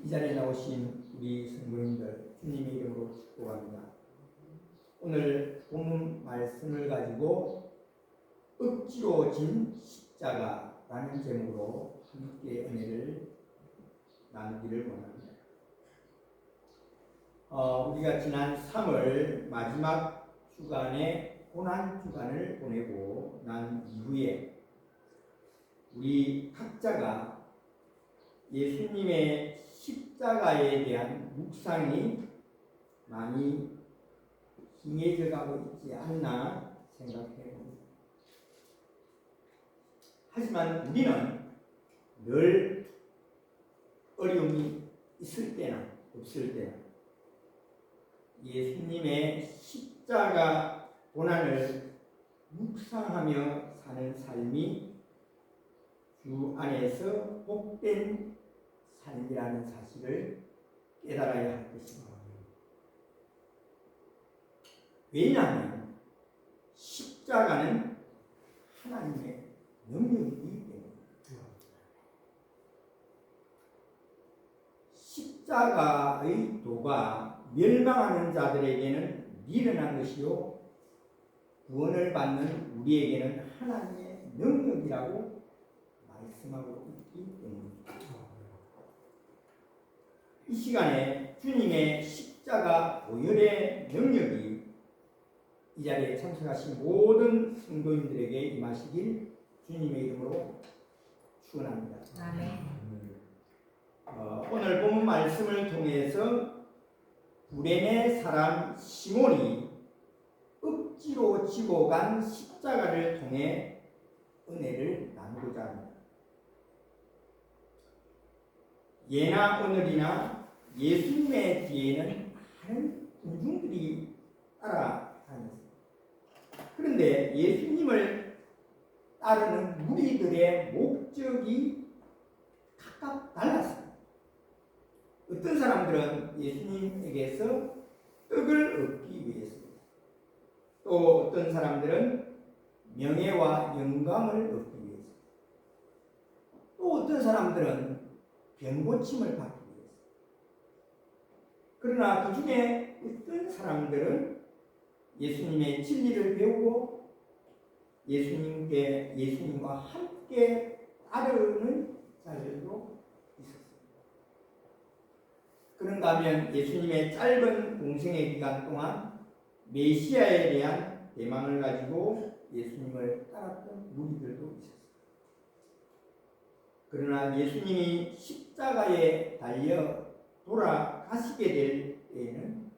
이 자리에 나오신 우리 성도님들 주님의 이름으로 축복합니다. 오늘 본문 말씀을 가지고 억지로 진 십자가라는 제목으로 함께 은혜를 나누기를 원합니다. 우리가 지난 3월 마지막 주간에 고난 주간을 보내고 난 이후에 우리 각자가 예수님의 십자가에 대한 묵상이 많이 희미해져 가고 있지 않나 생각해 봅니다. 하지만 우리는 늘 어려움이 있을 때나 없을 때나 예수님의 십자가 고난을 묵상하며 사는 삶이 주 안에서 복된 삶이라는 사실을 깨달아야 할 것입니다. 왜냐하면 십자가는 하나님의 능력이기 때문입니다. 십자가의 도가 멸망하는 자들에게는 미련한 것이요 구원을 받는 우리에게는 하나님의 능력이라고 말씀하고 있기 때문입니다. 이 시간에 주님의 십자가 보혈의 능력이 이 자리에 참석하신 모든 성도님들에게 임하시길 주님의 이름으로 축원합니다. 아멘. 오늘 본 말씀을 통해서 구레네 사람 시몬이 억지로 지고 간 십자가를 통해 은혜를 나누고자 합니다. 예나 오늘이나 예수님의 뒤에는 많은 군중들이 따라다녔습니다. 그런데 예수님을 따르는 무리들의 목적이 각각 달랐습니다. 어떤 사람들은 예수님에게서 떡을 얻기 위해서입니다. 또 어떤 사람들은 명예와 영광을 얻기 위해서, 또 어떤 사람들은 병고침을 받기 위해서. 그러나 그 중에 어떤 사람들은 예수님의 진리를 배우고 예수님과 함께 따르는 자들도 있었습니다. 그런가 하면 예수님의 짧은 공생의 기간 동안 메시아에 대한 대망을 가지고 예수님을 따랐던 무리들도 있었습니다. 그러나 예수님이 십자가에 달려 돌아가시게 될 때에는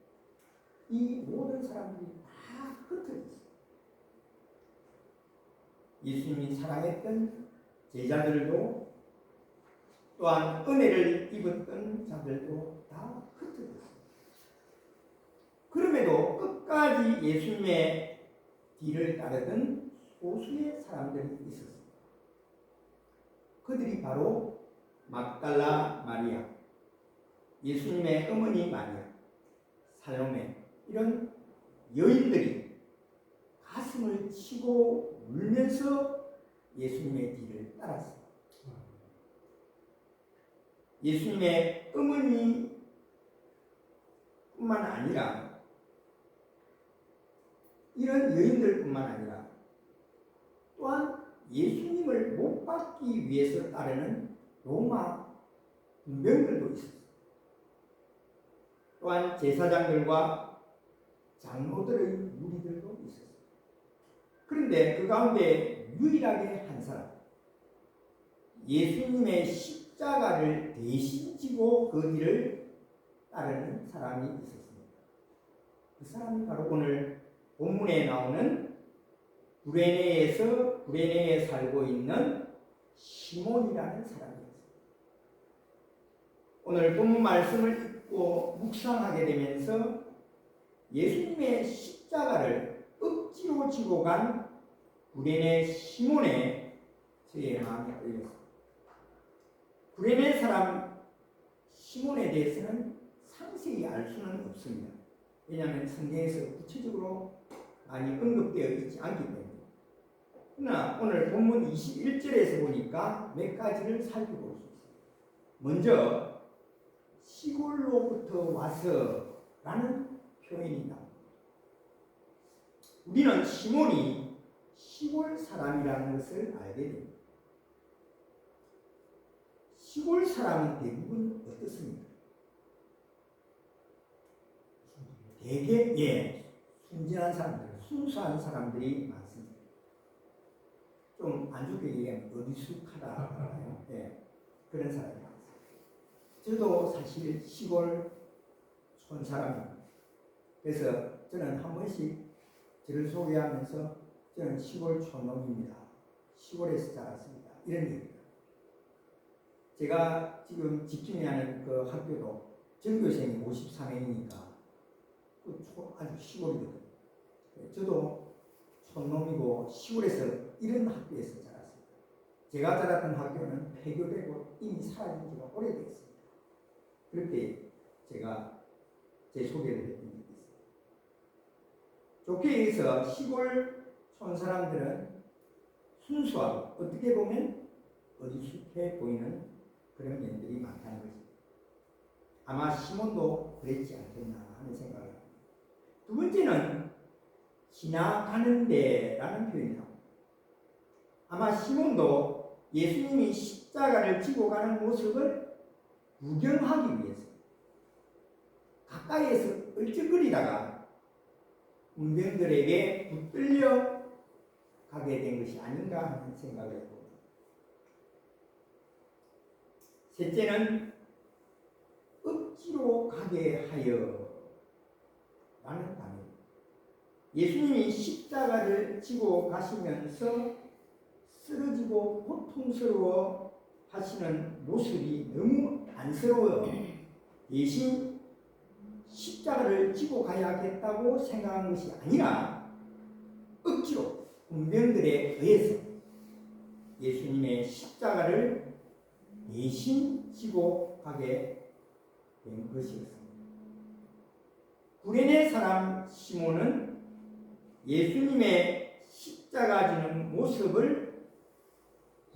이 모든 사람들이 다 흩어졌어요. 예수님이 사랑했던 제자들도 또한 은혜를 입었던 자들도 다 흩어졌어요. 그럼에도 끝까지 예수님의 뒤를 따르던 소수의 사람들이 있었습니다. 그들이 바로 막달라 마리아, 예수님의 어머니 마리아, 살로메, 이런 여인들이 가슴을 치고 울면서 예수님의 뒤를 따랐습니다. 예수님의 어머니뿐만 아니라 이런 여인들뿐만 아니라 또한 예수님을 못 받기 위해서 따르는 로마 군병들도 있었습니다. 또한 제사장들과 장로들의 무리들도 있었습니다. 그런데 그 가운데 유일하게 한 사람, 예수님의 십자가를 대신 지고 그 길을 따르는 사람이 있었습니다. 그 사람이 바로 오늘 본문에 나오는 구레네에 살고 있는 시몬이라는 사람이었습니다. 오늘 본문 말씀을 읽고 묵상하게 되면서 예수님의 십자가를 억지로 지고 간 구레네 시몬의 저의 마음이 끌렸습니다. 구레네 사람 시몬에 대해서는 상세히 알 수는 없습니다. 왜냐하면 성경에서 구체적으로 많이 언급되어 있지 않기 때문에. 그러나 오늘 본문 21절에서 보니까 몇 가지를 살펴볼 수 있습니다. 먼저 어디로부터 와서 라는 표현이 나옵니다. 우리는 시몬이 시골 사람이라는 것을 알게 됩니다. 시골 사람은 대부분 어떻습니까? 되게 순진한 사람들, 순수한 사람들이 많습니다. 좀 안 좋게 얘기하면 어리숙하다. 그런 사람이 많습니다. 저도 사실 시골 촌 사람입니다. 그래서 저는 한 번씩 저를 소개하면서 저는 시골 촌놈입니다. 시골에서 자랐습니다. 이런 얘기입니다. 제가 지금 집중해 하는 그 학교도 전교생이 54명이니까 아주 시골이거든요. 저도 촌놈이고 시골에서 이런 학교에서 자랐습니다. 제가 자랐던 학교는 폐교되고 이미 사라진 지가 오래됐습니다. 그렇게 제가 제 소개를 했던 적이 있습니다. 좋게 얘기해서 시골 촌 사람들은 순수하고 어떻게 보면 어리숙해 보이는 그런 면들이 많다는 것입니다. 아마 시몬도 그랬지 않겠나 하는 생각을 합니다. 두 번째는 지나가는데 라는 표현이 나옵니다. 아마 시몬도 예수님이 십자가를 지고 가는 모습을 구경하기 위해서 가까이에서 얼쩍거리다가 군병들에게 붙들려 가게 된 것이 아닌가 하는 생각을 해봅니다. 셋째는 억지로 가게 하여 라는 단어입니다. 예수님이 십자가를 지고 가시면서 쓰러지고 고통스러워 하시는 모습이 너무 안쓰러워요. 대신 십자가를 지고 가야겠다고 생각한 것이 아니라 억지로 군병들에 의해서 예수님의 십자가를 대신 지고 가게 된 것이었습니다. 구레네 사람 시몬은 예수님의 십자가 지는 모습을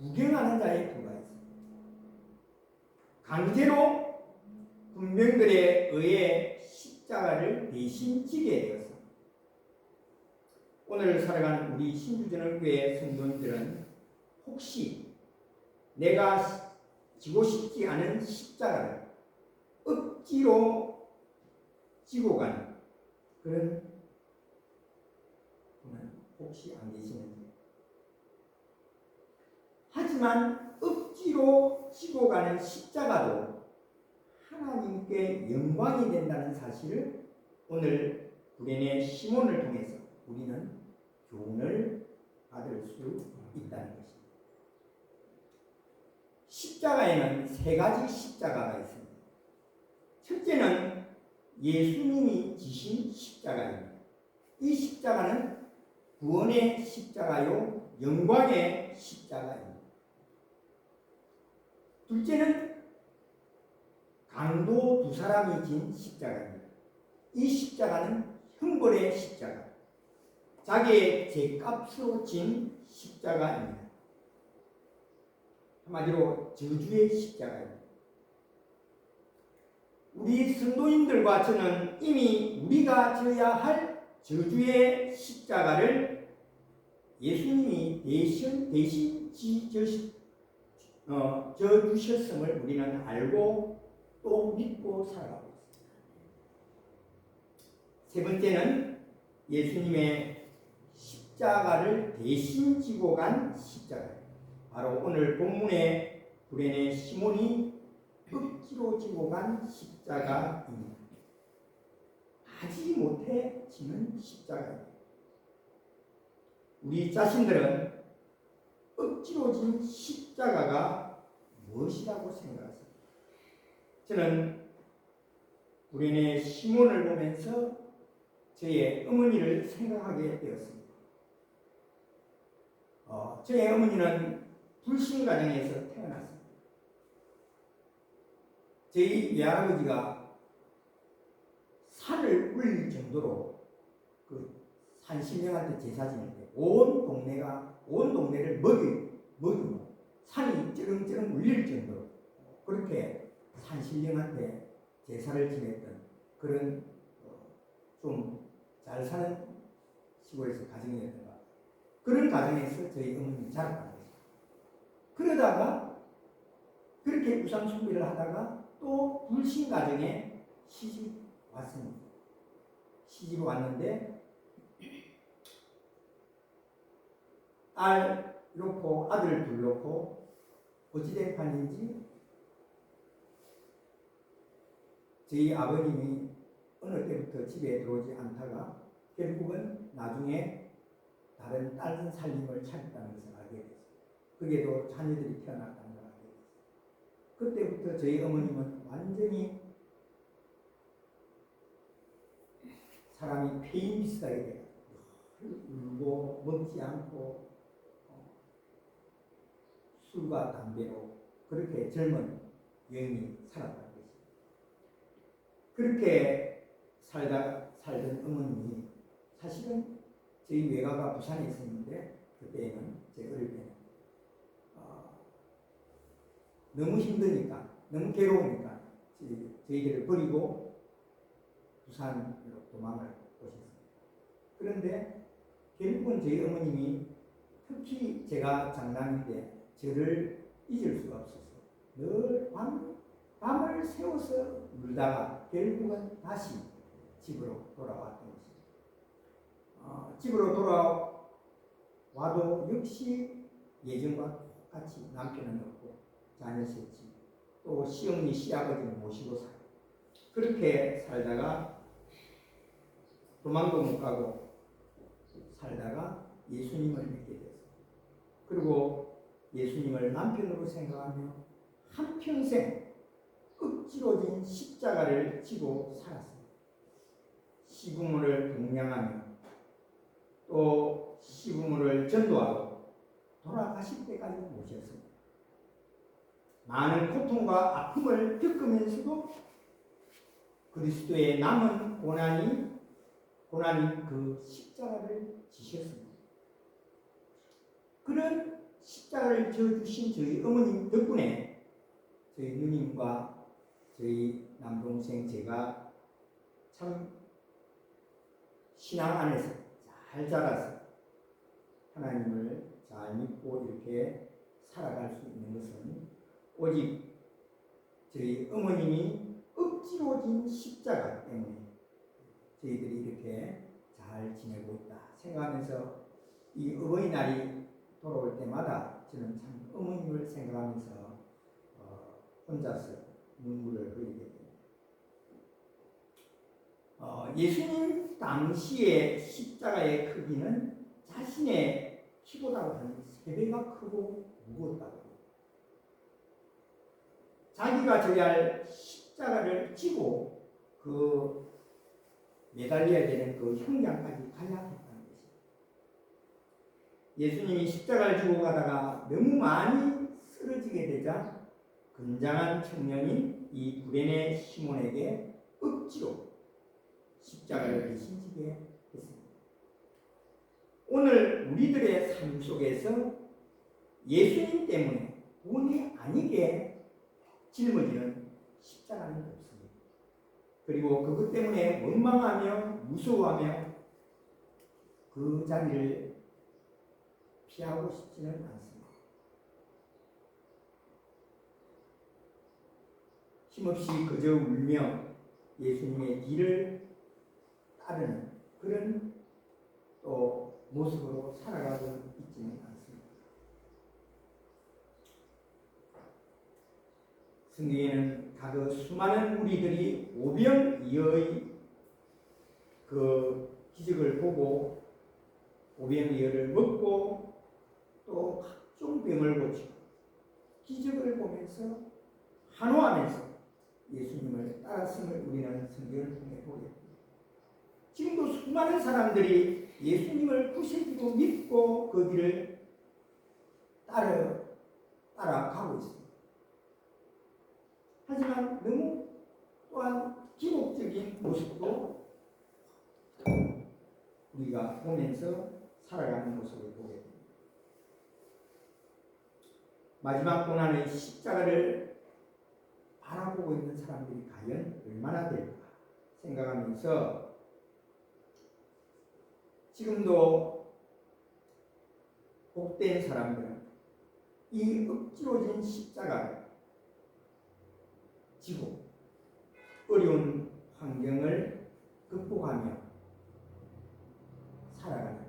구경하는 자에 불과했습니다. 강제로 군병들에 의해 십자가를 대신 지게 되었습니다. 오늘 살아가는 우리 신주전원교회 성도님들은 혹시 내가 지고 싶지 않은 십자가를 억지로 지고 가는 그런 분은 혹시 안 계시는지. 하지만 억지로 지고 가는 십자가도 하나님께 영광이 된다는 사실을 오늘 구레네 시몬을 통해서 우리는 교훈을 받을 수 있다는 것입니다. 십자가에는 세 가지 십자가가 있습니다. 첫째는 예수님이 지신 십자가입니다. 이 십자가는 구원의 십자가요, 영광의 십자가입니다. 둘째는 강도 두 사람이 진 십자가입니다. 이 십자가는 형벌의 십자가, 자기의 죄값으로 진 십자가입니다. 한마디로 저주의 십자가입니다. 우리 성도님들과 저는 이미 우리가 져야 할 저주의 십자가를 예수님이 대신 져주셨음을 우리는 알고 또 믿고 살아가고 있습니다. 세 번째는 예수님의 십자가를 대신 지고 간 십자가입니다. 바로 오늘 본문의 구레네 시몬이 억지로 지고 간 십자가입니다. 하지 못해 지는 십자가입니다. 우리 자신들은 억지로 진 십자가가 무엇이라고 생각하세요? 저는 구레네 시몬을 보면서 저의 어머니를 생각하게 되었습니다. 저의 어머니는 불신 가정에서 태어났습니다. 저희 외할아버지가 산을 울릴 정도로 그 산신령한테 제사 지낼 때 온 동네를 먹이고 산이 쩌렁쩌렁 울릴 정도로 그렇게 산신령한테 제사를 지냈던 그런 좀 잘 사는 시골에서 가정이었던 것 같아요. 그런 가정에서 저희 어머님이 자랐다는 거죠. 그러다가 그렇게 우상 숭배를 하다가 또 불신 가정에 시집 왔습니다. 시집 왔는데 딸 놓고 아들 둘 놓고 어찌된 판인지 저희 아버님이 어느 때부터 집에 들어오지 않다가 결국은 나중에 다른 다른 살림을 차렸다는 것을 알게 됐어요. 그게도 자녀들이 태어났다는 걸 알게 됐어요. 그때부터 저희 어머님은 완전히 사람이 폐인 비슷하게 돼요. 울고 먹지 않고 술과 담배로 그렇게 젊은 여인이 살았다는 것입니다. 그렇게 살던 어머님이 사실은 저희 외가가 부산에 있었는데 그때는 제 어릴 때는 너무 힘드니까 너무 괴로우니까 저희들을 버리고 부산으로 도망을 오셨습니다. 그런데 결국은 저희 어머님이 특히 제가 장남일 때 저를 잊을 수가 없어서 늘 밤을 새워서 울다가 결국은 다시 집으로 돌아왔던 것입니다. 집으로 돌아와도 역시 예전과 똑같이 남편은 없고 자녀 셋이 또 시어머니 시아버지를 모시고 살고 그렇게 살다가 도망도 못 가고 살다가 예수님을 믿게 됐어요. 그리고 예수님을 남편으로 생각하며 한평생 억지로 진 십자가를 지고 살았습니다. 시부모를 동냥하며 또 시부모를 전도하고 돌아가실 때까지 모셨습니다. 많은 고통과 아픔을 겪으면서도 그리스도의 남은 고난인 그 십자가를 지셨습니다. 그런 십자가를 져주신 저희 어머님 덕분에 저희 누님과 저희 남동생 제가 참 신앙 안에서 잘 자라서 하나님을 잘 믿고 이렇게 살아갈 수 있는 것은 오직 저희 어머님이 억지로 진 십자가 때문에 저희들이 이렇게 잘 지내고 있다 생각하면서 이 어버이날이 돌아올 때마다 저는 참 어머님을 생각하면서 혼자서 눈물을 흘리게 됩니다. 예수님 당시의 십자가의 크기는 자신의 키보다 한 3배가 크고 무거웠다고. 자기가 져야 할 십자가를 지고 그 매달려야 되는 그 형량까지 가야 했다는 것입니다. 예수님이 십자가를 지고 가다가 너무 많이 쓰러지게 되자 건장한 청년인 이 구레네 시몬에게 억지로 십자가를 대신 지게 했습니다. 오늘 우리들의 삶 속에서 예수님 때문에 본의 아니게 짊어지는 십자가는 없습니다. 그리고 그것 때문에 원망하며 무서워하며 그 자리를 피하고 싶지는 않습니다. 힘없이 그저 울며 예수님의 뒤를 따르는 그런 또 모습으로 살아가고 있지는 않습니다. 성경에는 가그 수많은 우리들이 오병이어의 그 기적을 보고 오병이어를 먹고 또 각종 병을 고치고 기적을 보면서 환호하면서 예수님을 따랐음을 우리는 성경을 통해 보게 됩니다. 지금도 수많은 사람들이 예수님을 구세주로 믿고 그 길을 따라가고 있습니다. 하지만 너무 또한 기복적인 모습도 우리가 보면서 살아가는 모습을 보게 됩니다. 마지막 고난의 십자가를 바라보고 있는 사람들이 과연 얼마나 될까 생각하면서 지금도 복된 사람들은 이 억지로 진 십자가를 지고 어려운 환경을 극복하며 살아가는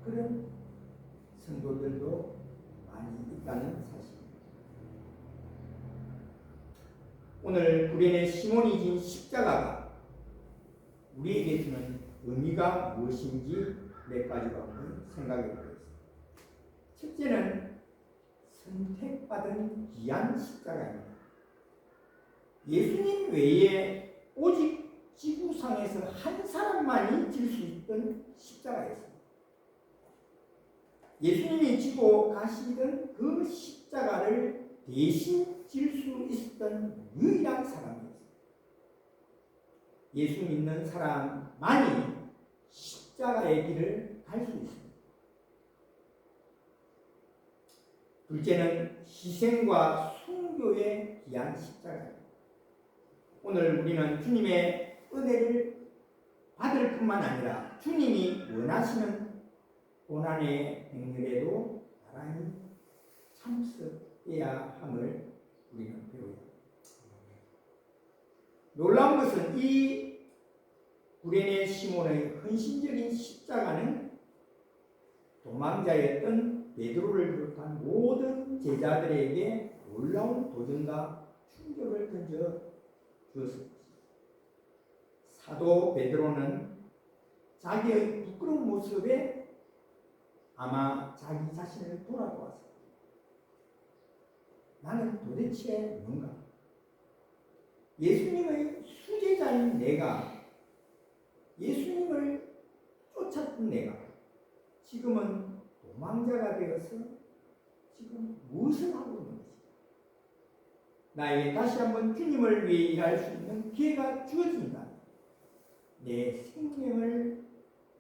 그런 성도들도 많이 있다는 사실입니다. 오늘 구레네 시몬이 진 십자가가 우리에게 주는 의미가 무엇인지 몇 가지로 한번 생각해 보겠습니다. 첫째는 선택받은 귀한 십자가입니다. 예수님 외에 오직 지구상에서 한 사람만이 질 수 있던 십자가였습니다. 예수님이 지고 가시던 그 십자가를 대신 질 수 있었던 유일한 사람이었습니다. 예수 믿는 사람만이 십자가의 길을 갈 수 있습니다. 둘째는 희생과 순교의 귀한 십자가입니다. 오늘 우리는 주님의 은혜를 받을 뿐만 아니라 주님이 원하시는 고난의 행렬에도 나란히 참석해야 함을 우리는 배워야 합니다. 놀라운 것은 이 구레네 시몬의 헌신적인 십자가는 도망자였던 베드로를 비롯한 모든 제자들에게 놀라운 도전과 충격을 던져 주었습니다. 사도 베드로는 자기의 부끄러운 모습에 아마 자기 자신을 돌아보았습니다. 나는 도대체 뭔가? 예수님의 수제자인 내가, 예수님을 쫓았던 내가 지금은 도망자가 되어서 지금 무엇을 하고 있는 것인가? 나에게 다시 한번 주님을 위해 일할 수 있는 기회가 주어진다. 내 생명을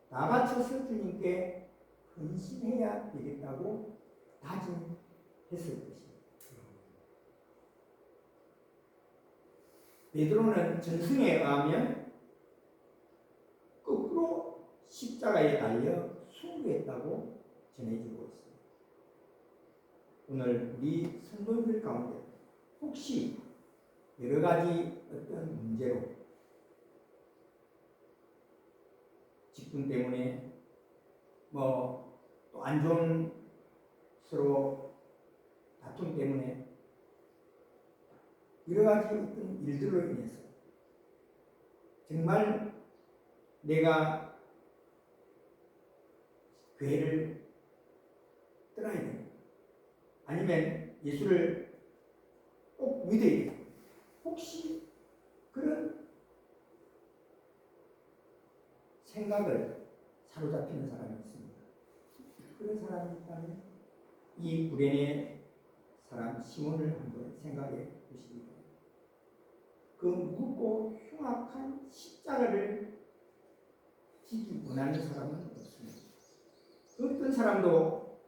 다 바쳐서 주님께 헌신해야 되겠다고 다짐했을 것입니다. 베드로는 전승에 의하면 거꾸로 십자가에 달려 순교했다고 전해지고 있습니다. 오늘 우리 성도님들 가운데 혹시 여러 가지 어떤 문제로 직분 때문에 또 안 좋은 서로 다툼 때문에 여러 가지 어떤 일들로 인해서 정말 내가 교회를 떠나야 되는 아니면 예수를 꼭 믿어야 되는 혹시 그런 생각을 사로잡히는 사람이 있습니다. 그런 사람이 있다면 이 구레네 사람 시몬을 한번 생각해 보시기 바랍니다. 그 무겁고 흉악한 십자가를 지기 원하는 사람은 없습니다. 어떤 사람도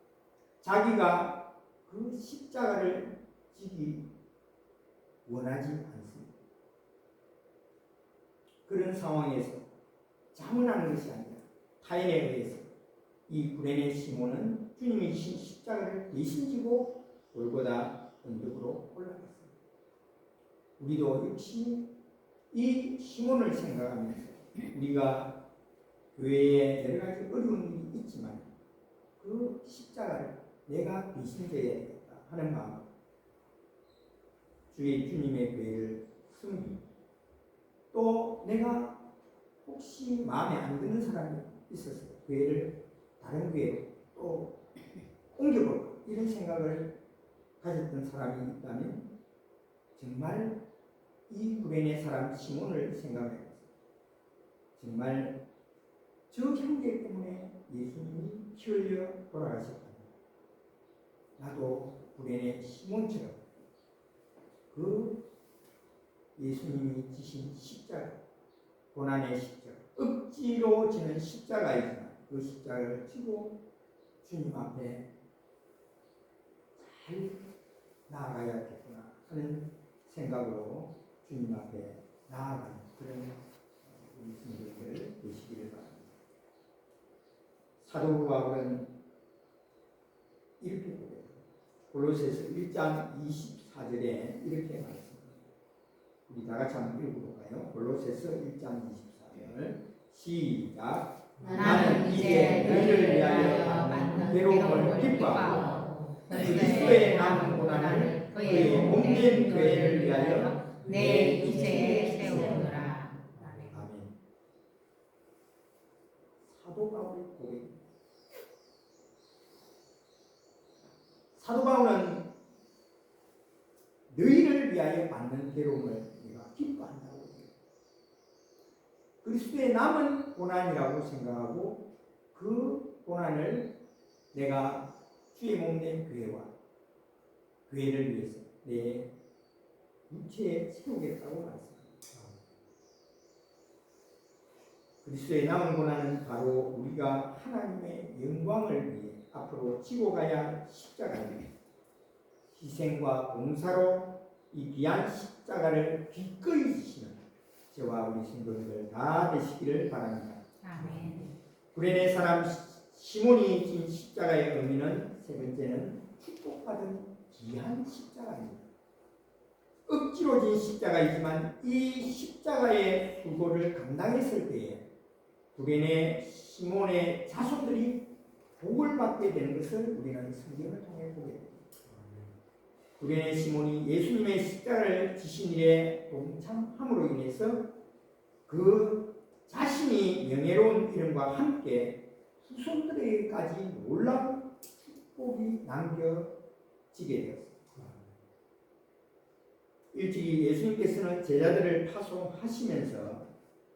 자기가 그 십자가를 지기 원하지 않습니다. 그런 상황에서 자문하는 것이 아니라 타인에 의해서 이 구레네 시몬은 주님이 주신 십자가를 대신 지고 골고다 언덕으로 올라갔습니다. 우리도 역시 이 시몬을 생각하면서 우리가 교회에 여러 가지 어려운 일이 있지만 그 십자가를 내가 대신 져야 되겠다 하는 마음, 주님의 교회를 섬기고 또 내가 혹시 마음에 안 드는 사람이 있어서 교회를 다른 교회로 또 옮겨볼까 이런 생각을 가졌던 사람이 있다면 정말 이 구레네 사람 시몬을 생각해봤어요. 정말 저 형제 때문에 예수님이 피 흘려 돌아가셨다면 나도 구레네 시몬처럼 그 예수님이 지신 십자가, 고난의 십자가, 억지로 지는 십자가이지만 그 십자가를 지고 주님 앞에 잘 나아가야겠구나 하는 생각으로 주님 앞에 나아가는 그런 우리 성도들 되시기를 바랍니다. 사도 바울은 이렇게 보여요. 골로새서 1장 24절에 이렇게 말씀합니다. 우리 다 같이 한번 읽어볼까요? 골로새서 1장 24절 시작. 나는 이제 너희를 위하여 받는 괴로움을 기뻐하고 그리스도의 남은 고난을 그의 몸된 교회를 위하여 내 인생에 세우노라. 아멘. 사도 바울의 고백. 사도 바울은 너희를 위하여 받는 괴로움을 내가 기뻐한다고 해요. 그리스도의 남은 고난이라고 생각하고 그 고난을 내가 주의 몸된 교회를 위해서 내 육체에 채우겠다고 말씀합니다. 그리스도의 남은 고난은 바로 우리가 하나님의 영광을 위해 앞으로 지고 가야 할 십자가입니다. 희생과 봉사로 이 귀한 십자가를 기꺼이 지시는 저와 우리 성도들 다 되시기를 바랍니다. 아멘. 구레네 사람 시몬이 진 십자가의 의미는 세 번째는 축복받은 귀한 십자가입니다. 억지로 진 십자가이지만 이 십자가의 수고를 감당했을 때에 구레네 시몬의 자손들이 복을 받게 되는 것을 우리는 성경을 통해 보게 됩니다. 구레네 시몬이 예수님의 십자가를 지신 일에 동참함으로 인해서 그 자신이 명예로운 이름과 함께 후손들에게까지 놀라운 축복이 남겨지게 되었습니다. 일찍이 예수님께서는 제자들을 파송하시면서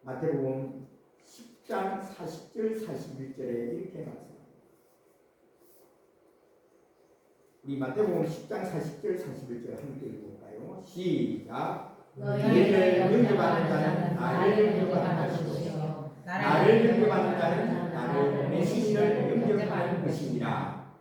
마태복음 10장 40절 41절에 이렇게 말씀합니다. 우리 마태복음 10장 40절 41절 함께 읽어볼까요? 시작. 너희를 영접하는 자는 나를 영접하는 것이요 나를 영접하는 자는 나를 보내신 이를 영접하는 것이니라.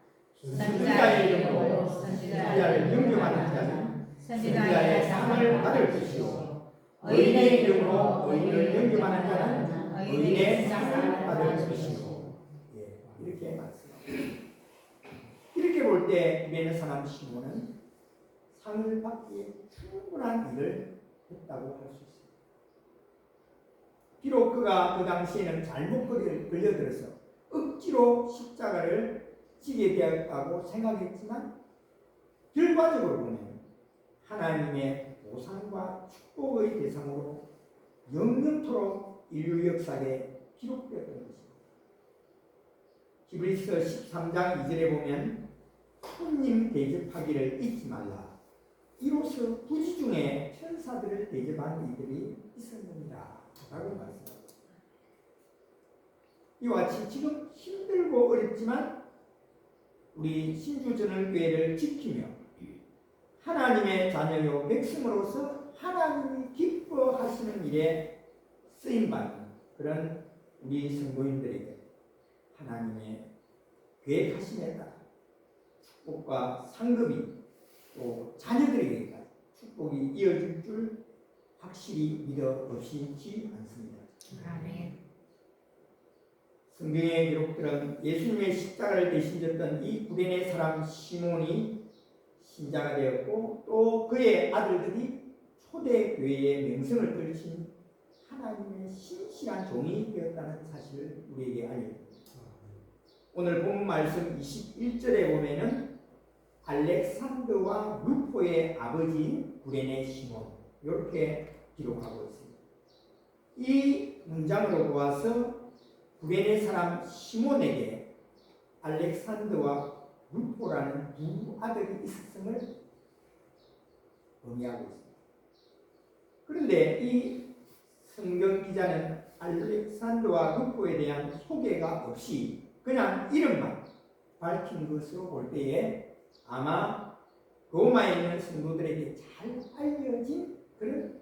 선지자의 이름으로 선지자를 영접하는 자는 선지자의 상을 받을 것이요 의인의 이름으로 의인을 영접하는 자는 의인의 상을 받을 것이요. 예, 이렇게 말씀합니다. 이렇게 볼 때 유대인 사람 시몬은 상을 받기에 충분한 일을 했다고 할 수 있습니다. 비록 그가 그 당시에는 잘못 걸려들어서 억지로 십자가를 지게 되었다고 생각했지만 결과적으로 보면 하나님의 보상과 축복의 대상으로 영영토록 인류 역사에 기록되었던 것입니다. 히브리서 13장 2절에 보면 손님 대접하기를 잊지 말라. 이로써 부지 중에 천사들을 대접하는 이들이 있었느니라 라고 말씀합니다. 이와 같이 지금 힘들고 어렵지만 우리 신주전원교회를 지키며 하나님의 자녀요 백성으로서 하나님이 기뻐하시는 일에 쓰임받는 그런 우리 성도인들에게 하나님의 계획하심에 따라 축복과 상급이 또 자녀들에게까지 축복이 이어질 줄 확실히 믿어 의심치 않습니다. 아멘. 성경에 기록들은 예수님의 십자가를 대신 졌던 이 구레네 사람 시몬이 신자가 되었고 또 그의 아들들이 초대교회의 명성을 떨친 하나님의 신실한 종이 되었다는 사실을 우리에게 알려줍니다. 오늘 본 말씀 21절에 보면은 알렉산더와 루포의 아버지인 구레네 시몬 이렇게 기록하고 있습니다. 이 문장으로 보아서 구레네 사람 시몬에게 알렉산더와 루포라는 두 아들이 있었음을 의미하고 있습니다. 그런데 이 성경 기자는 알렉산더와 루포에 대한 소개가 없이 그냥 이름만 밝힌 것으로 볼 때에 아마 로마에 있는 성도들에게 잘 알려진 그런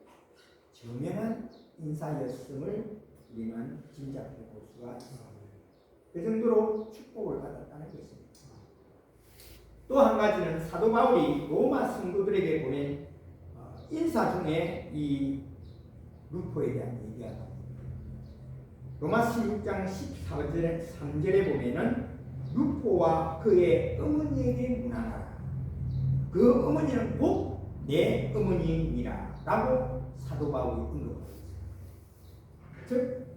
저명한 인사였음을 우리는 짐작해 볼 수가 있습니다. 그 정도로 축복을 받았다는 것입니다. 또 한 가지는 사도 바울이 로마 성도들에게 보낸 인사 중에 이 루포에 대한 얘기가 나옵니다. 로마서 6장 14절에 3절에 보면은 루포와 그의 어머니에게 문안하라. 그 어머니는 곧 내 어머니니라 라고 사도 바울이 언급하고 있습니다. 즉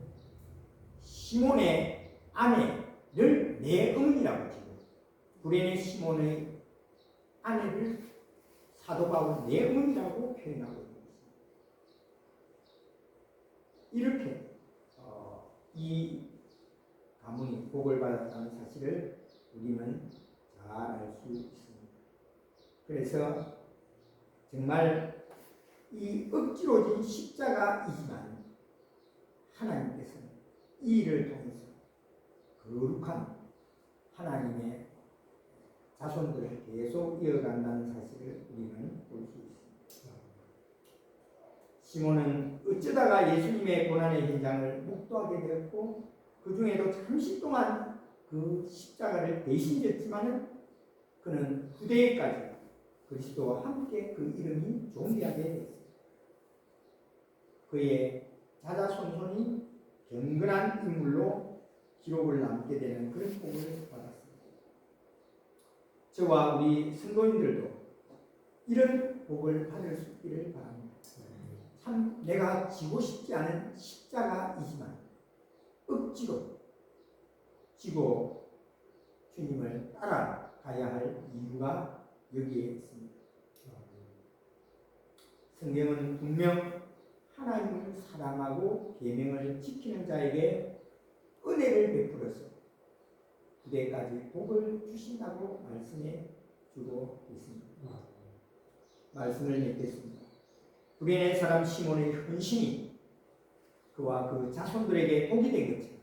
시몬의 아내를 내 어머니라고 지고 구레네 시몬의 아내를 사도 바울은 내 어머니라고 표현하고 있습니다. 이렇게 이 가문이 복을 받았다는 사실을 우리는 잘 알 수 있습니다. 그래서 정말 이 억지로 진 십자가이지만 하나님께서는 이 일을 통해서 거룩한 하나님의 자손들을 계속 이어간다는 사실을 우리는 볼 수 있습니다. 시몬은 어쩌다가 예수님의 고난의 현장을 목도하게 되었고 그 중에도 잠시 동안 그 십자가를 대신 졌지만은 그는 후대에까지 그리스도와 함께 그 이름이 존귀하게 되었습니다. 그의 자자손손이 경건한 인물로 기록을 남게 되는 그런 복을 받았습니다. 저와 우리 성도님들도 이런 복을 받을 수 있기를 바랍니다. 참 내가 지고 싶지 않은 십자가이지만 억지로 지고 주님을 따라가야 할 이유가 여기에 있습니다. 성경은 분명 하나님을 사랑하고 계명을 지키는 자에게 은혜를 베풀어서 후대까지 복을 주신다고 말씀해 주고 있습니다. 말씀을 맺겠습니다. 구레네 사람 시몬의 헌신이 그와 그 자손들에게 복이 된 것처럼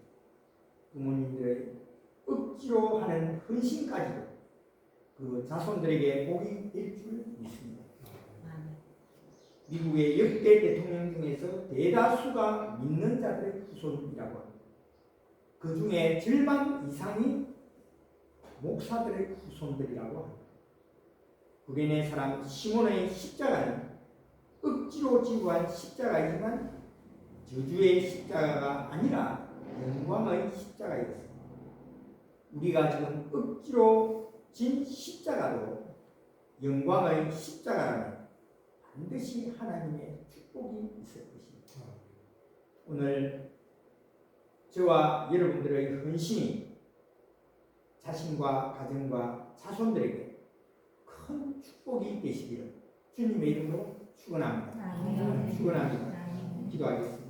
부모님들의 억지로 하는 헌신까지도 그 자손들에게 복이 될 줄 믿습니다. 미국의 역대 대통령 중에서 대다수가 믿는 자들의 후손이라고 합니다. 그 중에 절반 이상이 목사들의 후손들이라고 합니다. 구레네 사람 시몬의 십자가는 억지로 지고한 십자가이지만 저주의 십자가가 아니라 영광의 십자가였습니다. 우리가 지금 억지로 진 십자가도 영광의 십자가라면 반드시 하나님의 축복이 있을 것입니다. 오늘 저와 여러분들의 헌신이 자신과 가정과 자손들에게 큰 축복이 되시기를 주님의 이름으로 축원합니다. 축원합니다. 기도하겠습니다.